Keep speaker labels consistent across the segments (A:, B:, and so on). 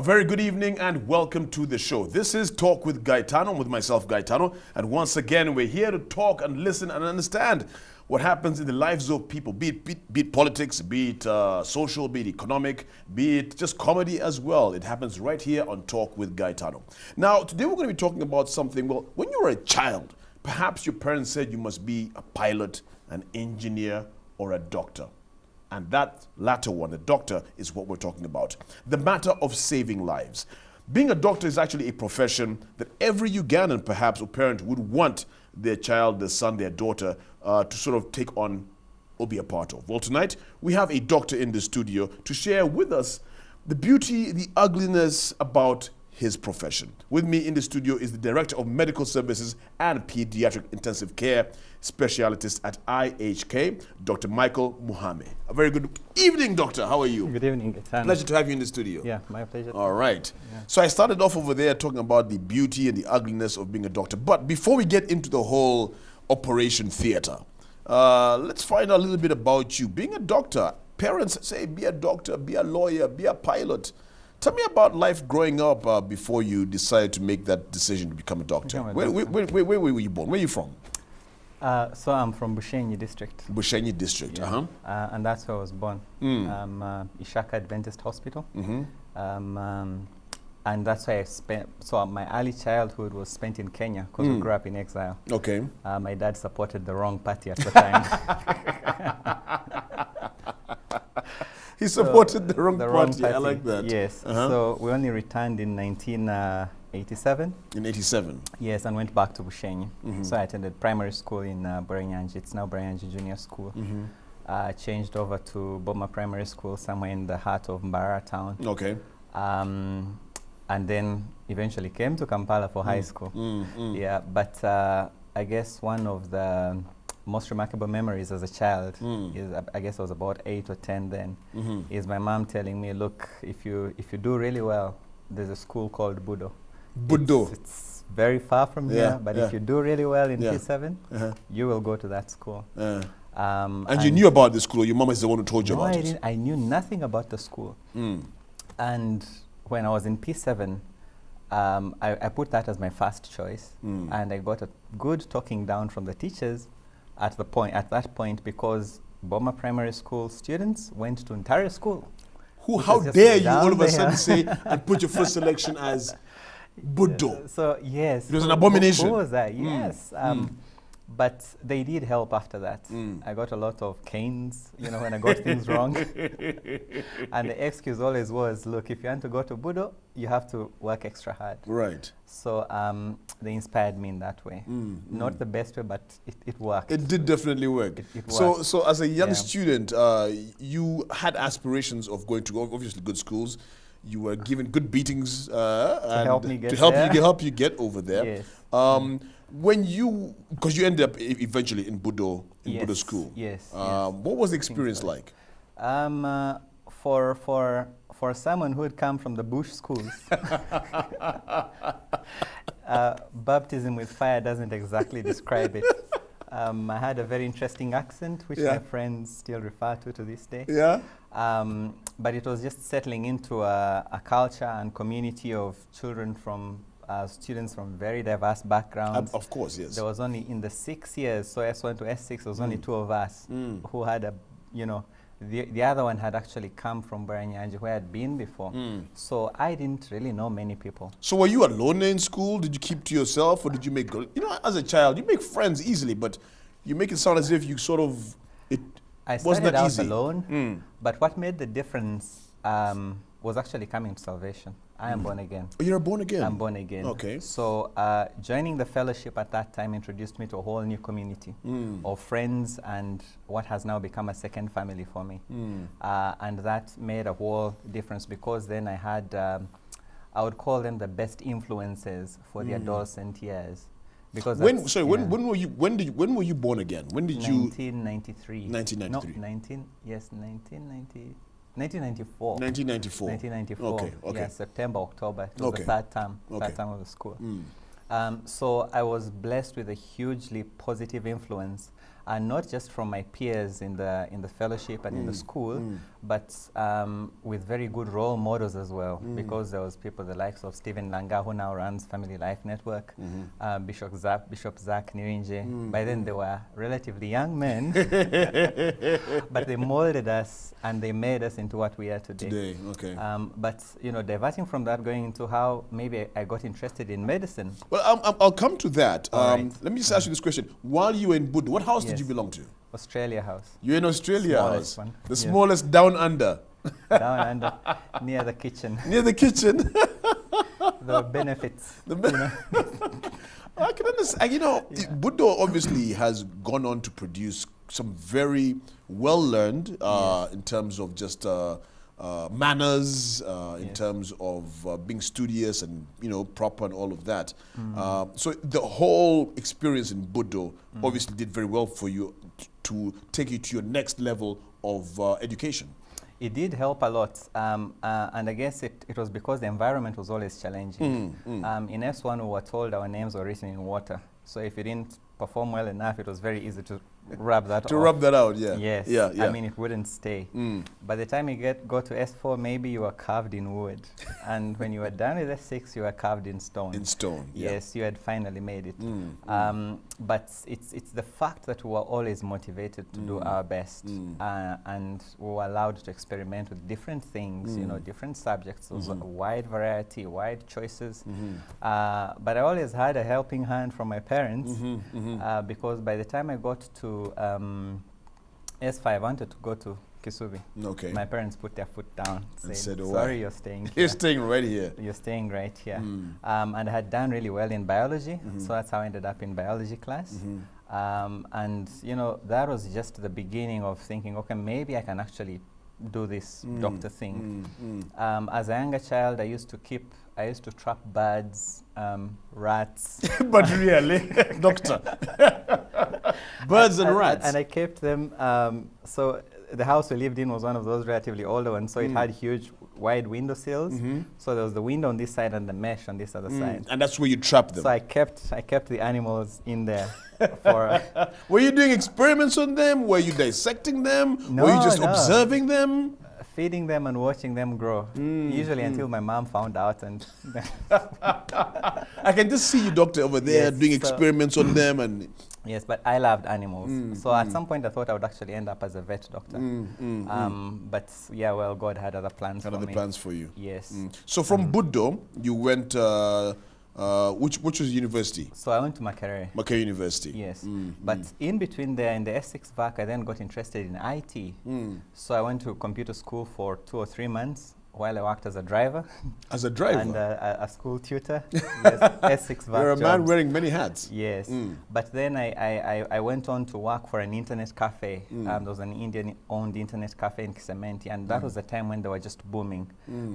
A: very good evening and welcome to the show. This is Talk with Gaetano, with myself, Gaetano. And once again, we're here to talk and listen and understand what happens in the lives of people, be it politics, be it social, be it economic, be it just comedy as well. It happens right here on Talk with Gaetano. Now, today we're going to be talking about something, well, when you were a child, perhaps your parents said you must be a pilot, an engineer, or a doctor. And that latter one, the doctor, is what we're talking about. The matter of saving lives. Being a doctor is actually a profession that every Ugandan, perhaps, or parent would want their child, their son, their daughter, to sort of take on or be a part of. Well, tonight, we have a doctor in the studio to share with us the beauty, the ugliness about his profession. With me in the studio is the Director of Medical Services and Pediatric Intensive Care Specialist at IHK, Dr. Michael Muhame. A very good evening, Doctor. How are you?
B: Good evening, Gaetano.
A: Pleasure to have you in the studio.
B: Yeah, my pleasure.
A: All right.
B: Yeah.
A: So I started off over there talking about the beauty and the ugliness of being a doctor. But before we get into the whole operation theater, let's find out a little bit about you. Being a doctor, parents say be a doctor, be a lawyer, be a pilot. Tell me about life growing up before you decided to make that decision to become a doctor. Where were you born? Where are you from?
B: So I'm from Bushenyi district.
A: Bushenyi district,
B: Yeah. And that's where I was born. Ishaka Adventist Hospital. And that's where I spent, so my early childhood was spent in Kenya because we grew up in exile.
A: Okay.
B: My dad supported the wrong party at the time.
A: He supported the wrong party. I like that.
B: Yes. So we only returned in 1987.
A: In 87?
B: Yes, and went back to Bushenyi. So I attended primary school in Burenyanji. It's now Burenyanji Junior School. Changed over to Boma Primary School, somewhere in the heart of Mbara town.
A: Okay.
B: And then eventually came to Kampala for high school. Yeah, but I guess one of the most remarkable memories as a child is, I guess I was about 8 or 10 then, is my mom telling me, look, if you do really well, there's a school called Budo.
A: Budo.
B: It's very far from here, but if you do really well in P7, you will go to that school.
A: And you knew about the school? Your mom is the one who told you about it?
B: I knew nothing about the school. And when I was in P7, I put that as my first choice, and I got a good talking down from the teachers at that point, because Boma Primary School students went to Ontario School.
A: How dare you all of a sudden say and put your first selection as Budo?
B: So yes,
A: it was an abomination.
B: Who was that? Yes. But they did help after that. I got a lot of canes, you know, when I got things wrong. And the excuse always was, look, if you want to go to Budo, you have to work extra hard.
A: Right.
B: So they inspired me in that way. Not the best way, but it worked.
A: It did definitely work.
B: It
A: so as a young student, you had aspirations of going to obviously good schools. You were given good beatings
B: to help me get
A: help you get over there.
B: Yes.
A: Because you ended up eventually in Budo, Budo school.
B: Yes.
A: What was the experience like?
B: For someone who had come from the bush schools, baptism with fire doesn't exactly describe it. I had a very interesting accent, which my friends still refer to this day. Yeah. But it was just settling into a culture and community of children from students from very diverse backgrounds.
A: Of course, yes.
B: There was only, in the 6 years, so S1 to S6, there was only 2 of us who had the other one had actually come from Burenyanji, where I'd been before. So I didn't really know many people.
A: So were you alone in school? Did you keep to yourself, or did you make, as a child, you make friends easily, but you make it sound as if you sort of,
B: I started out alone, but what made the difference was actually coming to salvation. I am born again.
A: Oh, you're born again?
B: I'm born again.
A: Okay.
B: So joining the fellowship at that time introduced me to a whole new community of friends and what has now become a second family for me. And that made a whole difference, because then I had, I would call them the best influences for the adolescent years. Because when were you born again? When did 1993.
A: you? 1993. No,
B: 1990. 1994.
A: 1994.
B: 1994.
A: Okay.
B: Yeah, September, October. It was the third term of the school. So I was blessed with a hugely positive influence and not just from my peers in the fellowship and in the school, but with very good role models as well, because there was people the likes of Stephen Langa, who now runs Family Life Network, Bishop Zach Nirinje. By then they were relatively young men, but they molded us and they made us into what we are today.
A: Okay.
B: But diverting from that, going into how maybe I got interested in medicine.
A: Well, I'll come to that.
B: Right.
A: Let me just ask you this question. While you were in Budo, what house did you belong to?
B: Australia House.
A: You're in Australia
B: Smallest
A: House?
B: one.
A: The smallest down under?
B: Down under, near the kitchen.
A: Near the kitchen?
B: The benefits.
A: I can understand. Budo obviously has gone on to produce some very well-learned in terms of just manners, in terms of being studious and proper and all of that. So the whole experience in Budo obviously did very well for you to take you to your next level of education.
B: It did help a lot, and I guess it was because the environment was always challenging. In S1 we were told our names were written in water, so if you didn't perform well enough, it was very easy to rub that off.
A: To rub that out, yeah.
B: Yes.
A: Yeah.
B: I mean, it wouldn't stay. By the time you go to S4, maybe you were carved in wood. And when you were done with S6, you were carved in stone. In stone, yeah. Yes, you had finally made it. But it's the fact that we were always motivated to do our best. And we were allowed to experiment with different things, different subjects. There was a wide variety, wide choices. But I always had a helping hand from my parents because by the time I got to S5, I wanted to go to Kisubi. Okay. My parents put their foot down and said, sorry, you're staying here.
A: You're staying right here.
B: You're staying right here. And I had done really well in biology, so that's how I ended up in biology class. And that was just the beginning of thinking, okay, maybe I can actually do this doctor thing. As a younger child, I used to trap birds, rats.
A: But really, doctor. Birds and rats.
B: And I kept them. So the house we lived in was one of those relatively older ones, so it had huge, wide window sills. So there was the window on this side and the mesh on this other side.
A: And that's where you trap them.
B: So I kept the animals in there. For
A: were you doing experiments on them? Were you dissecting them?
B: No,
A: were you just observing them?
B: Feeding them and watching them grow. Usually until my mom found out. And
A: I can just see you, doctor, over there doing experiments on them. And
B: yes, but I loved animals. So at some point I thought I would actually end up as a vet doctor. But yeah, well, God had other plans for me.
A: Other plans for you.
B: Yes.
A: So from Budo, you went, which was university?
B: So I went to Makerere.
A: Makerere University.
B: Yes. But in between there, in the S6 VAC, I then got interested in IT. So I went to computer school for 2 or 3 months while I worked as a driver. As a driver? And a school tutor. Yes, S6 VAC
A: You're a man
B: jobs.
A: wearing many hats.
B: Yes. But then I went on to work for an internet cafe. There was an Indian-owned internet cafe in Kisementi, and that was the time when they were just booming.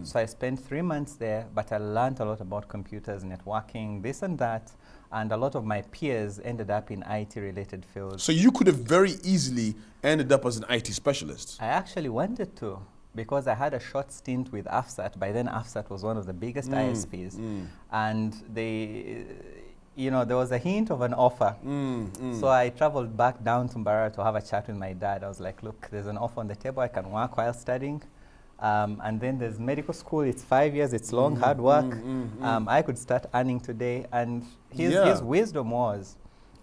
B: So I spent 3 months there, but I learned a lot about computers, networking, this and that. And a lot of my peers ended up in IT-related fields.
A: So you could have very easily ended up as an IT specialist.
B: I actually wanted to, because I had a short stint with AFSAT. By then, AFSAT was one of the biggest ISPs. And they, there was a hint of an offer. So I traveled back down to Mbarara to have a chat with my dad. I was like, look, there's an offer on the table. I can work while studying. And then there's medical school. It's 5 years. It's long, hard work. I could start earning today. And his wisdom was,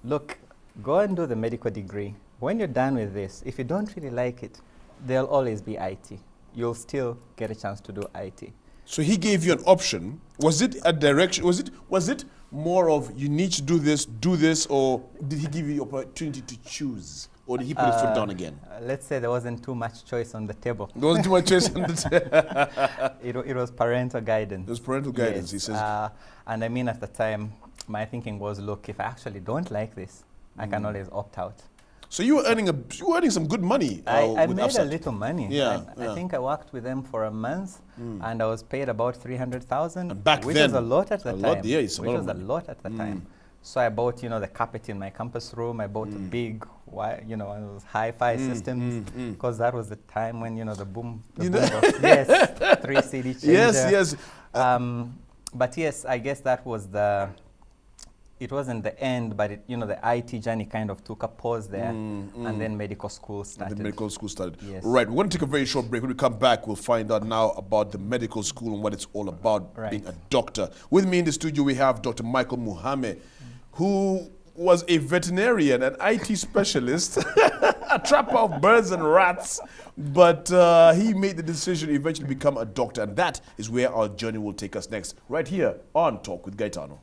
B: look, go and do the medical degree. When you're done with this, if you don't really like it, there'll always be IT. You'll still get a chance to do IT.
A: So he gave you an option. Was it a direction? Was it more of you need to do this, or did he give you the opportunity to choose? Or did he put his foot down again?
B: Let's say there wasn't too much choice on the table.
A: There wasn't too much choice on the table.
B: It was parental guidance.
A: It was parental guidance, he says.
B: And I mean, at the time, my thinking was, look, if I actually don't like this, I can always opt out.
A: So you were earning some good money.
B: I made AFSAT a little money.
A: Yeah,
B: I think I worked with them for a month, and I was paid about 300,000,
A: which
B: was a lot at the time.
A: Yeah, it's a lot.
B: Which was a lot at the time. So I bought, the carpet in my campus room. I bought a big, one of those hi-fi systems, because that was the time when, the boom of, yes, 3 CD changer.
A: Yes.
B: But yes, I guess that was it wasn't the end, but it, the IT journey kind of took a pause there, and then medical school started.
A: The medical school started.
B: Yes.
A: Right, we're going to take a very short break. When we come back, we'll find out now about the medical school and what it's all about, being a doctor. With me in the studio, we have Dr. Michael Muhame, who was a veterinarian, an IT specialist, a trapper of birds and rats, but he made the decision to eventually become a doctor, and that is where our journey will take us next, right here on Talk with Gaetano.